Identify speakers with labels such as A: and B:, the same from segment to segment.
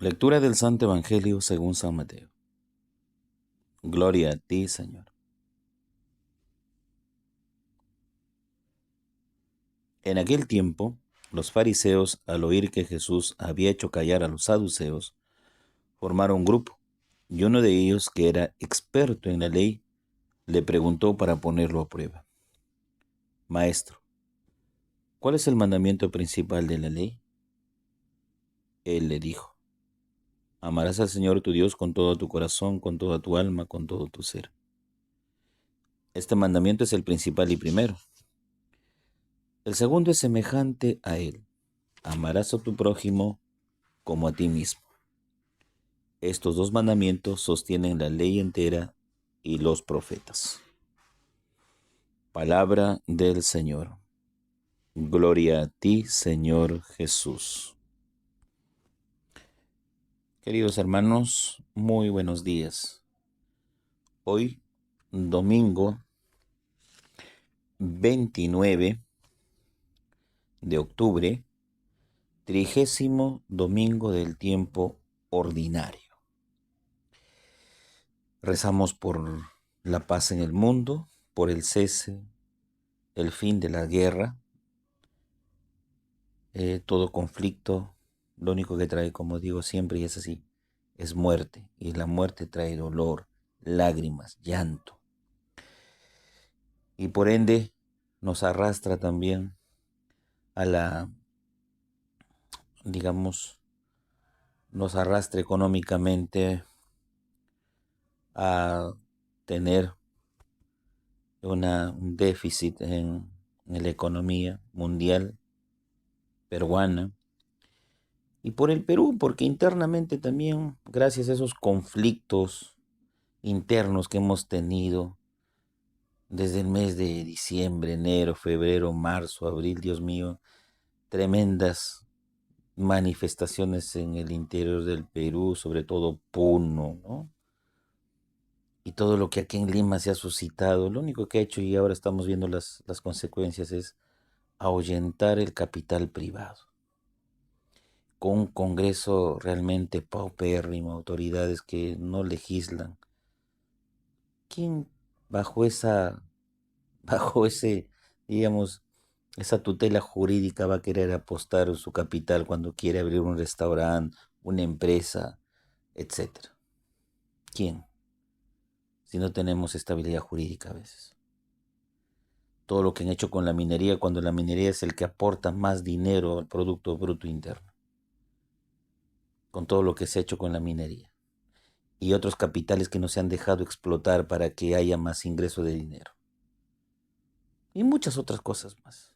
A: Lectura del Santo Evangelio según San Mateo. Gloria a ti, Señor. En aquel tiempo, los fariseos, al oír que Jesús había hecho callar a los saduceos, formaron un grupo, y uno de ellos, que era experto en la ley, le preguntó para ponerlo a prueba: Maestro, ¿cuál es el mandamiento principal de la ley? Él le dijo: Amarás al Señor tu Dios con todo tu corazón, con toda tu alma, con todo tu ser. Este mandamiento es el principal y primero. El segundo es semejante a él: amarás a tu prójimo como a ti mismo. Estos dos mandamientos sostienen la ley entera y los profetas. Palabra del Señor. Gloria a ti, Señor Jesús. Queridos hermanos, muy buenos días. Hoy, domingo 29 de octubre, 30º domingo del tiempo ordinario. Rezamos por la paz en el mundo, por el cese, el fin de la guerra. Todo conflicto, lo único que trae, como digo siempre, y es así, es muerte. Y la muerte trae dolor, lágrimas, llanto. Y por ende nos arrastra también a nos arrastra económicamente a tener un déficit en la economía mundial peruana. Y por el Perú, porque internamente también, gracias a esos conflictos internos que hemos tenido desde el mes de diciembre, enero, febrero, marzo, abril, Dios mío, tremendas manifestaciones en el interior del Perú, sobre todo Puno, ¿no? Y todo lo que aquí en Lima se ha suscitado, lo único que ha hecho, y ahora estamos viendo las consecuencias, es ahuyentar el capital privado, con un Congreso realmente paupérrimo, autoridades que no legislan. ¿Quién bajo ese, digamos, esa tutela jurídica va a querer apostar su capital cuando quiere abrir un restaurante, una empresa, etcétera? ¿Quién? Si no tenemos estabilidad jurídica a veces. Todo lo que han hecho con la minería, cuando la minería es el que aporta más dinero al Producto Bruto Interno. Con todo lo que se ha hecho con la minería. Y otros capitales que no se han dejado explotar para que haya más ingreso de dinero. Y muchas otras cosas más.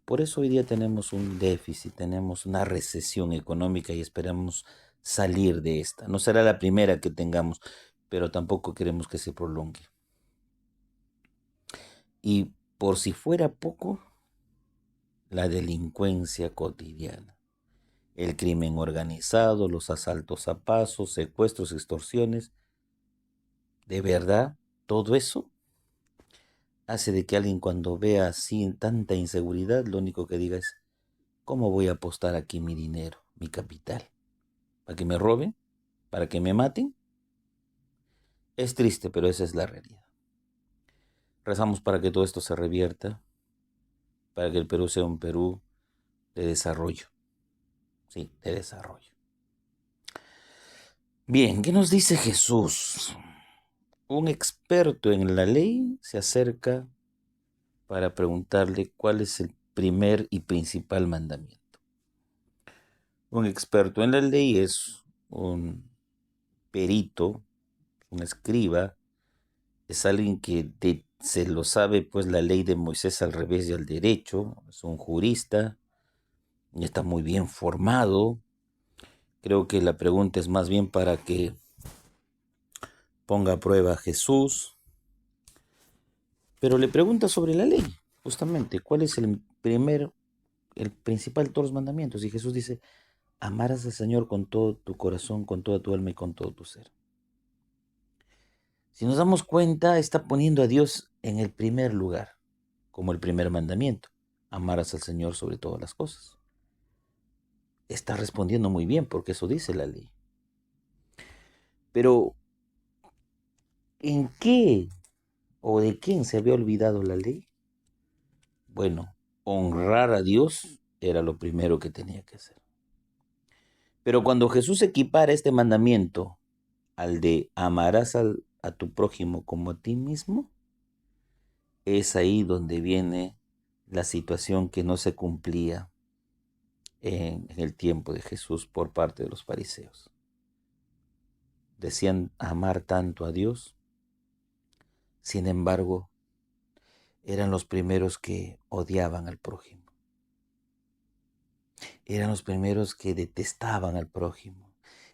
A: Por eso hoy día tenemos un déficit, tenemos una recesión económica y esperamos salir de esta. No será la primera que tengamos, pero tampoco queremos que se prolongue. Y por si fuera poco, la delincuencia cotidiana, el crimen organizado, los asaltos a pasos, secuestros, extorsiones. De verdad, todo eso hace de que alguien, cuando vea así tanta inseguridad, lo único que diga es: ¿cómo voy a apostar aquí mi dinero, mi capital? ¿Para que me roben? ¿Para que me maten? Es triste, pero esa es la realidad. Rezamos para que todo esto se revierta, para que el Perú sea un Perú de desarrollo. Sí, de desarrollo. Bien, ¿qué nos dice Jesús? Un experto en la ley se acerca para preguntarle cuál es el primer y principal mandamiento. Un experto en la ley es un perito, un escriba, es alguien que se lo sabe pues la ley de Moisés al revés y al derecho, es un jurista y está muy bien formado. Creo que la pregunta es más bien para que ponga a prueba a Jesús, pero le pregunta sobre la ley, justamente, ¿cuál es el principal de todos los mandamientos? Y Jesús dice: amarás al Señor con todo tu corazón, con toda tu alma y con todo tu ser. Si nos damos cuenta, está poniendo a Dios en el primer lugar, como el primer mandamiento: amarás al Señor sobre todas las cosas. está respondiendo muy bien porque eso dice la ley. Pero, ¿en qué o de quién se había olvidado la ley? Bueno, honrar a Dios era lo primero que tenía que hacer. Pero cuando Jesús equipara este mandamiento al de amarás a tu prójimo como a ti mismo, es ahí donde viene la situación que no se cumplía en el tiempo de Jesús por parte de los fariseos. Decían amar tanto a Dios, sin embargo, eran los primeros que odiaban al prójimo. Eran los primeros que detestaban al prójimo.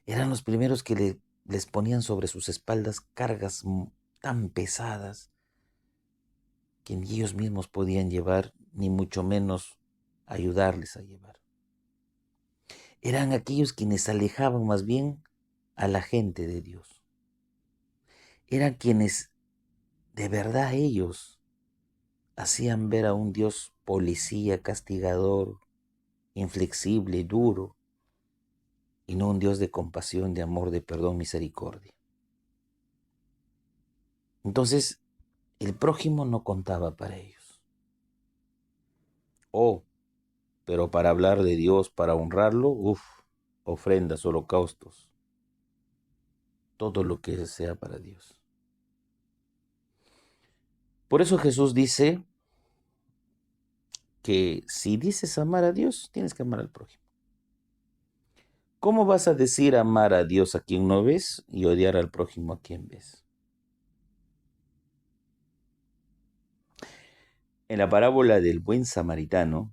A: Eran los primeros que les ponían sobre sus espaldas cargas tan pesadas que ni ellos mismos podían llevar, ni mucho menos ayudarles a llevar. Eran aquellos quienes alejaban más bien a la gente de Dios. Eran quienes de verdad ellos hacían ver a un Dios policía, castigador, inflexible, duro, y no un Dios de compasión, de amor, de perdón, misericordia. Entonces, el prójimo no contaba para ellos. Pero para hablar de Dios, para honrarlo, ofrendas, holocaustos, todo lo que sea para Dios. Por eso Jesús dice que si dices amar a Dios, tienes que amar al prójimo. ¿Cómo vas a decir amar a Dios a quien no ves y odiar al prójimo a quien ves? En la parábola del buen samaritano,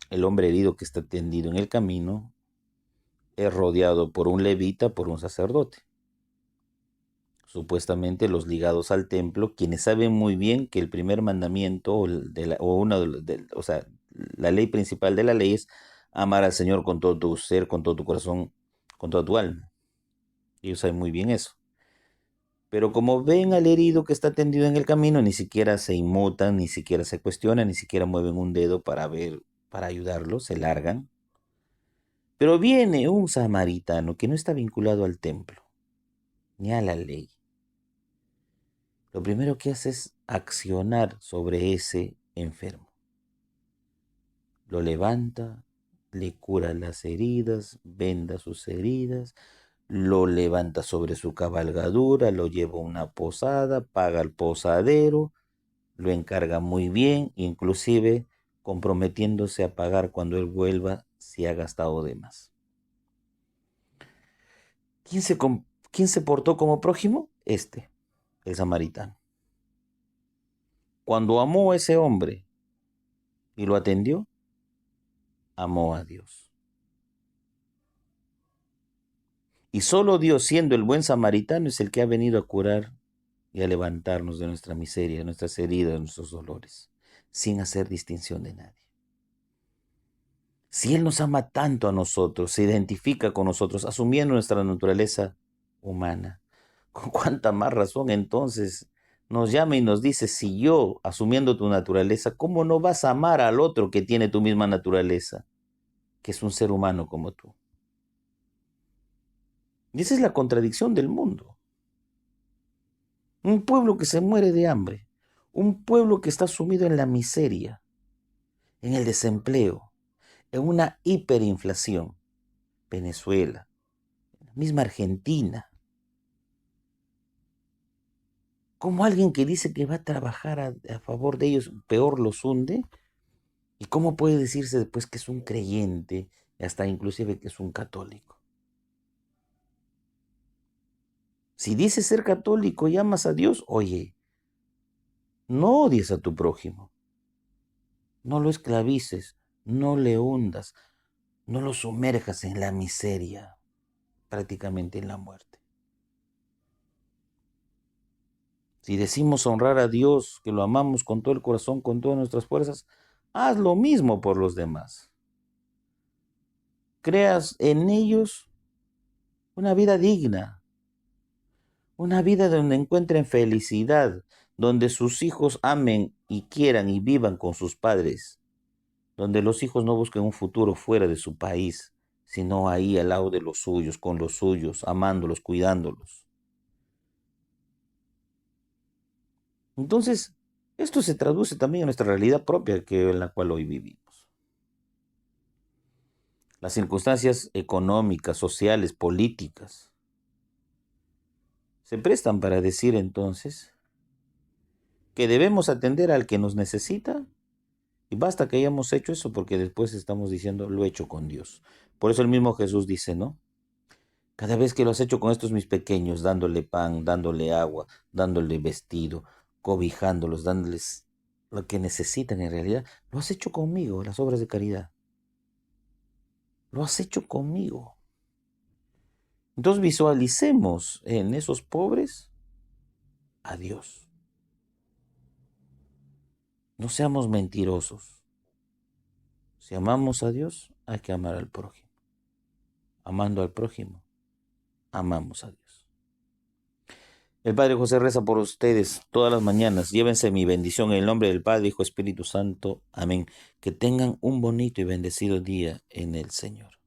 A: el hombre herido que está tendido en el camino es rodeado por un levita, por un sacerdote. Supuestamente los ligados al templo, quienes saben muy bien que el primer mandamiento o sea, la ley principal de la ley es amar al Señor con todo tu ser, con todo tu corazón, con toda tu alma. Ellos saben muy bien eso. Pero como ven al herido que está tendido en el camino, ni siquiera se inmutan, ni siquiera se cuestionan, ni siquiera mueven un dedo para ver, para ayudarlo, se largan. Pero viene un samaritano que no está vinculado al templo, ni a la ley. Lo primero que hace es accionar sobre ese enfermo. Lo levanta, le cura las heridas, venda sus heridas, lo levanta sobre su cabalgadura, lo lleva a una posada, paga al posadero, lo encarga muy bien, inclusive comprometiéndose a pagar cuando él vuelva si ha gastado de más. ¿Quién se portó como prójimo? El samaritano. Cuando amó a ese hombre y lo atendió, amó a Dios. Y solo Dios, siendo el buen samaritano, es el que ha venido a curar y a levantarnos de nuestra miseria, de nuestras heridas, de nuestros dolores, sin hacer distinción de nadie. Si Él nos ama tanto a nosotros, se identifica con nosotros, asumiendo nuestra naturaleza humana, ¿con cuánta más razón entonces nos llama y nos dice, si yo, asumiendo tu naturaleza, ¿cómo no vas a amar al otro que tiene tu misma naturaleza, que es un ser humano como tú? Y esa es la contradicción del mundo. Un pueblo que se muere de hambre, un pueblo que está sumido en la miseria, en el desempleo, en una hiperinflación. Venezuela, la misma Argentina. Como alguien que dice que va a trabajar a favor de ellos, peor los hunde. ¿Y cómo puede decirse después que es un creyente, hasta inclusive que es un católico? Si dices ser católico y amas a Dios, oye, no odies a tu prójimo, no lo esclavices, no le hundas, no lo sumerjas en la miseria, prácticamente en la muerte. Si decimos honrar a Dios, que lo amamos con todo el corazón, con todas nuestras fuerzas, haz lo mismo por los demás. Creas en ellos una vida digna, una vida donde encuentren felicidad, donde sus hijos amen y quieran y vivan con sus padres donde los hijos no busquen un futuro fuera de su país, sino ahí al lado de los suyos, con los suyos, amándolos, cuidándolos. Entonces, esto se traduce también en nuestra realidad propia en la cual hoy vivimos. Las circunstancias económicas, sociales, políticas, se prestan para decir entonces que debemos atender al que nos necesita y basta que hayamos hecho eso porque después estamos diciendo lo he hecho con Dios. Por eso el mismo Jesús dice, ¿no? Cada vez que lo has hecho con estos mis pequeños, dándole pan, dándole agua, dándole vestido, cobijándolos, dándoles lo que necesitan en realidad, lo has hecho conmigo, las obras de caridad. Lo has hecho conmigo. Entonces visualicemos en esos pobres a Dios. No seamos mentirosos. Si amamos a Dios, hay que amar al prójimo. Amando al prójimo, amamos a Dios. El Padre José reza por ustedes todas las mañanas. Llévense mi bendición en el nombre del Padre, Hijo, Espíritu Santo. Amén. Que tengan un bonito y bendecido día en el Señor.